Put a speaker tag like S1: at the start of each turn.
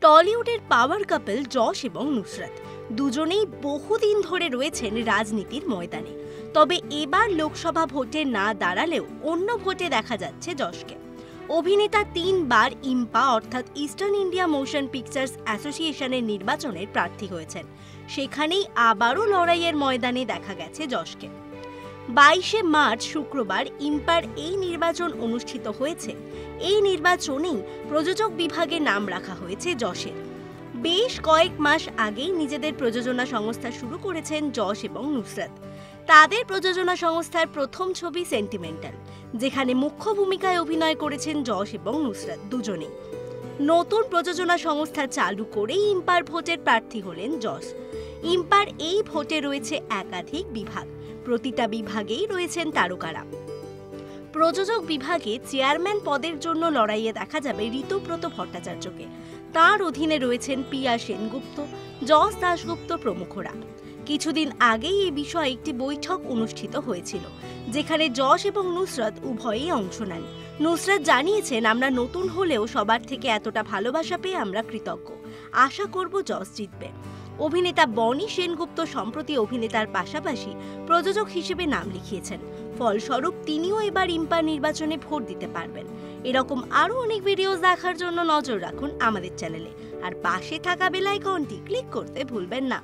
S1: টলিউডের পাওয়ার কাপল যশ এবং নুসরাত দুজনেই বহুদিন ধরে রয়েছেন রাজনীতির ময়দানে। তবে এবার লোকসভা ভোটে না দাঁড়ালেও অন্য ভোটে দেখা যাচ্ছে যশকে। অভিনেতা 3 বার ইম্পা অর্থাৎ ইস্টার্ন ইন্ডিয়া মোশন পিকচার্স অ্যাসোসিয়েশনের নির্বাচনের প্রার্থী হয়েছেন। সেখানেই আবারও লড়াইয়ের ময়দানে দেখা গেছে যশকে। 22শে মার্চ শুক্রবার ইম্পার এই নির্বাচন অনুষ্ঠিত হয়েছে। এই নির্বাচনেই প্রযোজক বিভাগে নাম রাখা হয়েছে যশের। বেশ কয়েক মাস আগেই নিজেদের প্রযোজনা সংস্থা শুরু করেছেন যশ এবং নুসরাত। তাদের প্রযোজনা সংস্থার প্রথম ছবি সেন্টিমেন্টাল, যেখানে মুখ্য ভূমিকায় অভিনয় করেছেন যশ এবং নুসরাত দুজনেই। নতুন প্রযোজনা সংস্থা চালু করেই ইম্পার ভোটের প্রার্থী হলেন যশ। ইম্পার এই ভোটে রয়েছে একাধিক বিভাগ, প্রতিটা বিভাগেই রয়েছেন তারকারা। প্রযোজক বিভাগে চেয়ারম্যান পদের জন্য লড়াইয়ে দেখা যাবে ঋতুব্রত ভট্টাচার্যকে। তার অধীনে রয়েছেন পিয়া সেনগুপ্ত, যশ দাশগুপ্ত প্রমুখরা। কিছুদিন আগেই এই বিষয়ে একটি বৈঠক অনুষ্ঠিত হয়েছিল, যেখানে যশ এবং নুসরাত উভয়েই অংশ নেন। নুসরাত জানিয়েছেন, আমরা নতুন হলেও সবার থেকে এতটা ভালোবাসা পেয়ে আমরা কৃতজ্ঞ। আশা করব যশ জিতবে। অভিনেতা বনি সেনগুপ্ত সম্প্রতি অভিনেতার পাশাপাশি প্রযোজক হিসেবে নাম লিখিয়েছেন। ফলস্বরূপ তিনিও এবার ইম্পার নির্বাচনে ভোট দিতে পারবেন। এরকম আরও অনেক ভিডিও দেখার জন্য নজর রাখুন আমাদের চ্যানেলে, আর পাশে থাকা বেল আইকনটি ক্লিক করতে ভুলবেন না।